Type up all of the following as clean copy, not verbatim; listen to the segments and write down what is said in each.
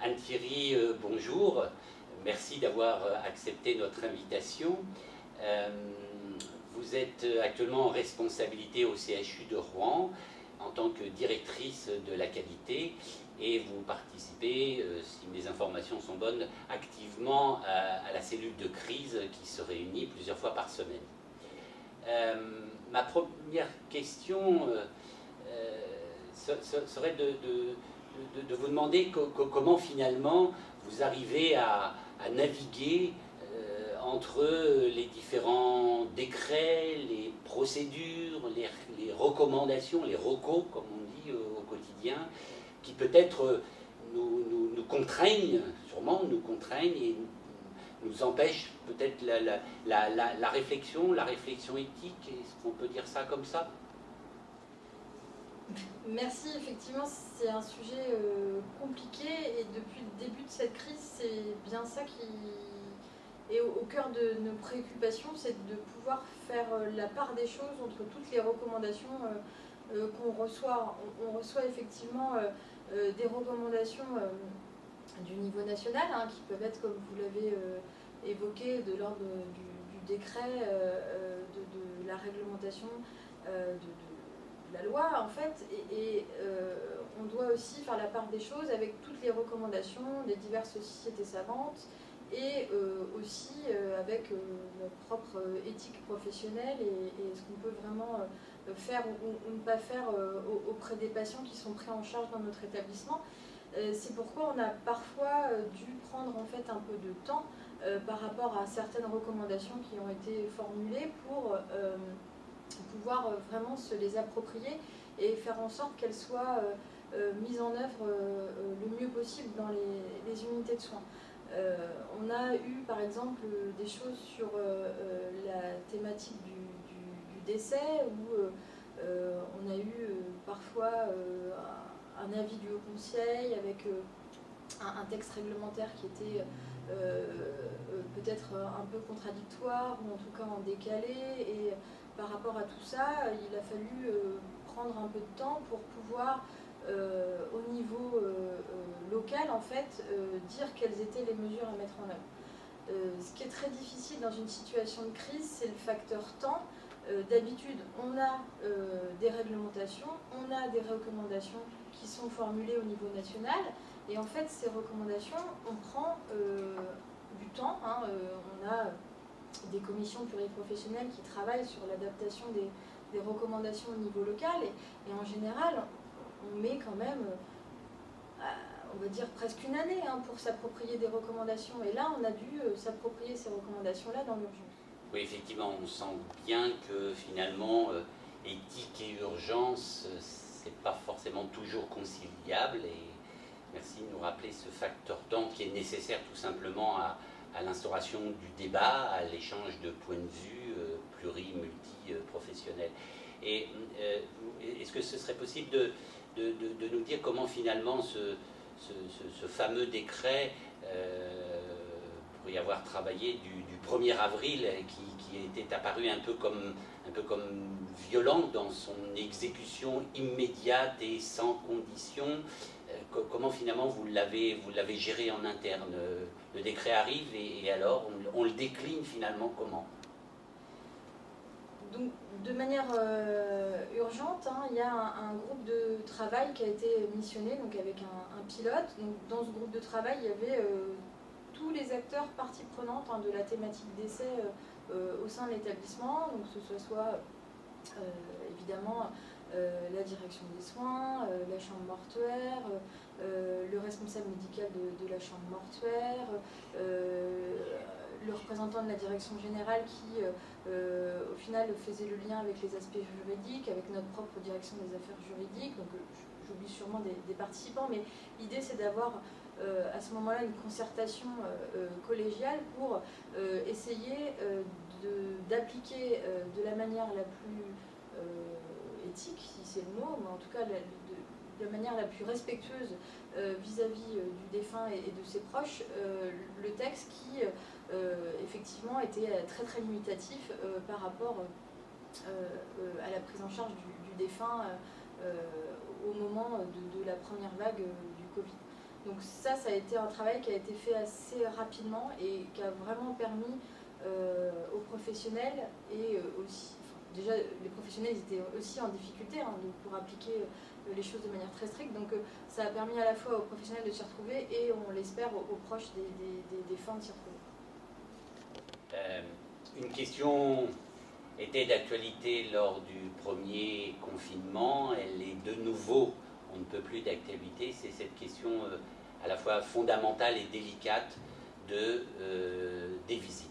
Anne-Thierry, bonjour. Merci d'avoir accepté notre invitation. Vous êtes actuellement en responsabilité au CHU de Rouen en tant que directrice de la qualité et vous participez, si mes informations sont bonnes, activement à la cellule de crise qui se réunit plusieurs fois par semaine. Ma première question serait de vous demander comment finalement vous arrivez à naviguer entre les différents décrets, les procédures, les recommandations, les recos, comme on dit au quotidien, qui peut-être nous contraignent, sûrement nous contraignent et nous empêchent peut-être la réflexion éthique, est-ce qu'on peut dire ça comme ça? Merci, effectivement c'est un sujet compliqué et depuis le début de cette crise c'est bien ça qui est au cœur de nos préoccupations, c'est de pouvoir faire la part des choses entre toutes les recommandations qu'on reçoit. On reçoit effectivement des recommandations du niveau national qui peuvent être, comme vous l'avez évoqué, de l'ordre du décret, de la réglementation, de la loi en fait, et on doit aussi faire la part des choses avec toutes les recommandations des diverses sociétés savantes et aussi avec notre propre éthique professionnelle et ce qu'on peut vraiment faire ou ne pas faire auprès des patients qui sont pris en charge dans notre établissement. C'est pourquoi on a parfois dû prendre en fait un peu de temps par rapport à certaines recommandations qui ont été formulées pour pouvoir vraiment se les approprier et faire en sorte qu'elles soient mises en œuvre le mieux possible dans les unités de soins. On a eu par exemple des choses sur la thématique du décès où on a eu parfois un avis du Haut Conseil avec un texte réglementaire qui était peut-être un peu contradictoire ou en tout cas en décalé, et par rapport à tout ça il a fallu prendre un peu de temps pour pouvoir au niveau local en fait dire quelles étaient les mesures à mettre en œuvre. Ce qui est très difficile dans une situation de crise, c'est le facteur temps. D'habitude on a des réglementations, on a des recommandations qui sont formulées au niveau national, et en fait ces recommandations on prend du temps, on a des commissions pluriprofessionnelles qui travaillent sur l'adaptation des recommandations au niveau local, et en général on met quand même on va dire presque une année pour s'approprier des recommandations, et là on a dû s'approprier ces recommandations là dans l'urgence. Oui, effectivement, on sent bien que finalement, éthique et urgence, c'est pas forcément toujours conciliable. Et merci de nous rappeler ce facteur temps qui est nécessaire tout simplement à l'instauration du débat, à l'échange de points de vue multi-professionnels. Et est-ce que ce serait possible de nous dire comment finalement ce fameux décret pour y avoir travaillé du 1er avril qui était apparu un peu comme violent dans son exécution immédiate et sans condition, comment finalement vous l'avez géré en interne? Le décret arrive et alors on le décline finalement comment? Donc, de manière urgente, il y a un groupe de travail qui a été missionné donc avec un pilote. Donc, dans ce groupe de travail, il y avait tous les acteurs parties prenantes de la thématique décès au sein de l'établissement, donc que ce soit évidemment la direction des soins, la chambre mortuaire, le responsable médical de la chambre mortuaire, le représentant de la direction générale qui au final faisait le lien avec les aspects juridiques, avec notre propre direction des affaires juridiques. Donc j'oublie sûrement des participants, mais l'idée c'est d'avoir à ce moment-là une concertation collégiale pour essayer d'appliquer de la manière la plus éthique, si c'est le mot, mais en tout cas de la manière la plus respectueuse vis-à-vis du défunt et de ses proches, le texte qui effectivement était très très limitatif par rapport à la prise en charge du défunt au moment de la première vague du Covid. Donc ça a été un travail qui a été fait assez rapidement et qui a vraiment permis aux professionnels et aussi, déjà les professionnels ils étaient aussi en difficulté pour appliquer les choses de manière très stricte, donc ça a permis à la fois aux professionnels de s'y retrouver et on l'espère aux proches des femmes de s'y retrouver. Une question était d'actualité lors du premier confinement, elle est de nouveau, on ne peut plus d'actualité, c'est cette question à la fois fondamentale et délicate des visites.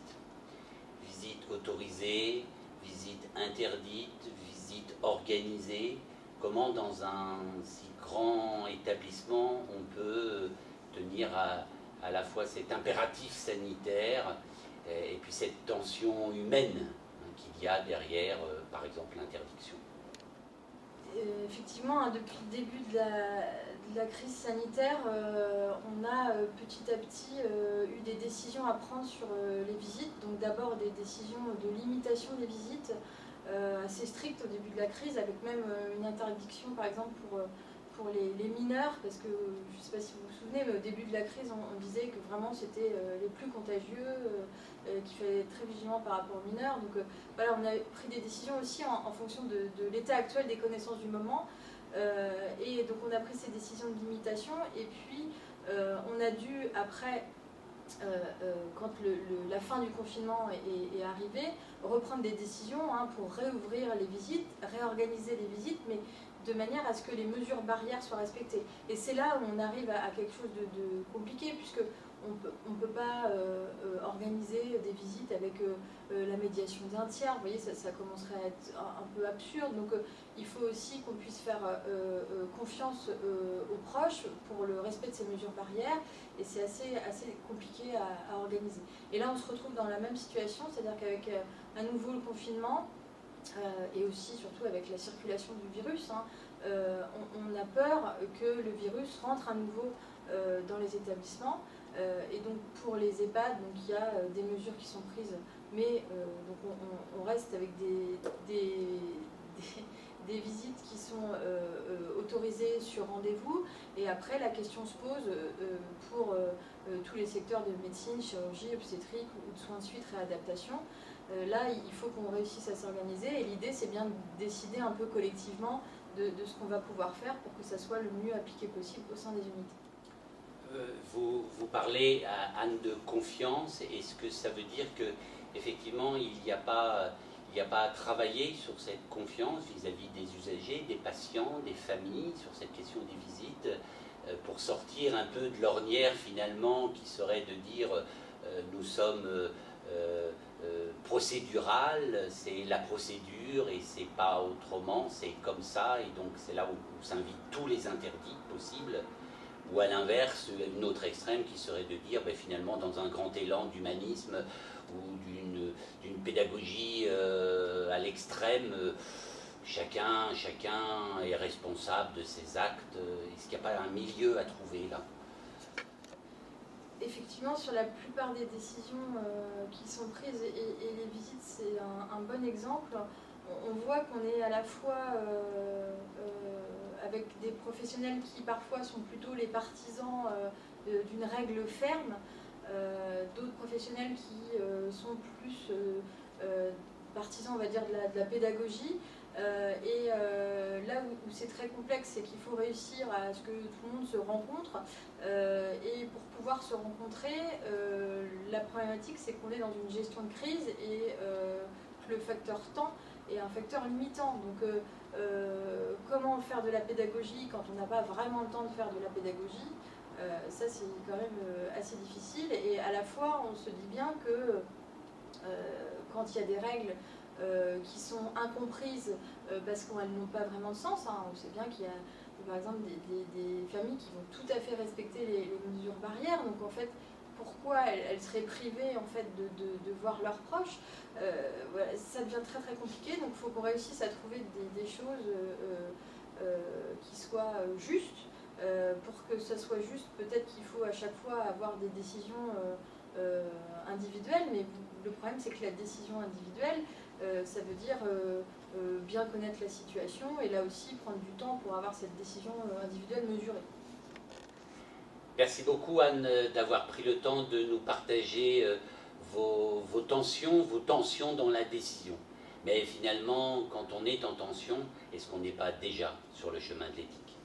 Visites autorisées, visites interdites, visites organisées. Comment dans un si grand établissement on peut tenir à la fois cet impératif sanitaire et puis cette tension humaine qu'il y a derrière, par exemple, l'interdiction. Effectivement, depuis le début de la crise sanitaire, on a petit à petit eu des décisions à prendre sur les visites. Donc d'abord des décisions de limitation des visites assez strictes au début de la crise, avec même une interdiction par exemple pour les mineurs, parce que je ne sais pas si vous vous souvenez, mais au début de la crise, on disait que vraiment c'était les plus contagieux, qu'il fallait être très vigilant par rapport aux mineurs. Donc voilà, on a pris des décisions aussi en fonction de l'état actuel des connaissances du moment. Et donc on a pris ces décisions de limitation, et puis on a dû, après, quand la fin du confinement est arrivée, reprendre des décisions pour réouvrir les visites, réorganiser les visites, mais de manière à ce que les mesures barrières soient respectées. Et c'est là où on arrive à quelque chose de compliqué, puisque on ne peut pas organiser des visites avec la médiation d'un tiers. Vous voyez, ça commencerait à être un peu absurde. Donc il faut aussi qu'on puisse faire confiance aux proches pour le respect de ces mesures barrières. Et c'est assez compliqué à organiser. Et là, on se retrouve dans la même situation, c'est-à-dire qu'avec à nouveau le confinement, et aussi surtout avec la circulation du virus, on a peur que le virus rentre à nouveau dans les établissements. Et donc pour les EHPAD, donc il y a des mesures qui sont prises, mais donc on reste avec des visites qui sont autorisées sur rendez-vous. Et après, la question se pose pour tous les secteurs de médecine, chirurgie, obstétrique ou de soins de suite, réadaptation. Là, il faut qu'on réussisse à s'organiser, et l'idée, c'est bien de décider un peu collectivement de ce qu'on va pouvoir faire pour que ça soit le mieux appliqué possible au sein des unités. Vous parlez, Anne, de confiance. Est-ce que ça veut dire que effectivement il n'y a pas à travailler sur cette confiance vis-à-vis des usagers, des patients, des familles, sur cette question des visites, pour sortir un peu de l'ornière finalement qui serait de dire nous sommes procédural, c'est la procédure et c'est pas autrement, c'est comme ça, et donc c'est là où s'invitent tous les interdits possibles, ou à l'inverse, une autre extrême qui serait de dire finalement dans un grand élan d'humanisme ou d'une pédagogie à l'extrême, chacun est responsable de ses actes. Est-ce qu'il n'y a pas un milieu à trouver là ? Effectivement, sur la plupart des décisions qui sont prises, et les visites, c'est un bon exemple, on voit qu'on est à la fois avec des professionnels qui parfois sont plutôt les partisans d'une règle ferme, d'autres professionnels qui sont plus partisans, on va dire, de la pédagogie. Et là où c'est très complexe, c'est qu'il faut réussir à ce que tout le monde se rencontre. Et pour pouvoir se rencontrer, la problématique, c'est qu'on est dans une gestion de crise et le facteur temps est un facteur limitant. Donc comment faire de la pédagogie quand on n'a pas vraiment le temps de faire de la pédagogie, ça c'est quand même assez difficile. Et à la fois, on se dit bien que quand il y a des règles qui sont incomprises parce qu'elles n'ont pas vraiment de sens, on sait bien qu'il y a par exemple des familles qui vont tout à fait respecter les mesures barrières, donc en fait pourquoi elles seraient privées en fait de voir leurs proches, voilà, ça devient très très compliqué. Donc il faut qu'on réussisse à trouver des choses qui soient justes. Pour que ça soit juste, peut-être qu'il faut à chaque fois avoir des décisions individuelles, mais le problème c'est que la décision individuelle, ça veut dire bien connaître la situation et là aussi prendre du temps pour avoir cette décision individuelle mesurée. Merci beaucoup Anne d'avoir pris le temps de nous partager vos tensions dans la décision. Mais finalement, quand on est en tension, est-ce qu'on n'est pas déjà sur le chemin de l'éthique?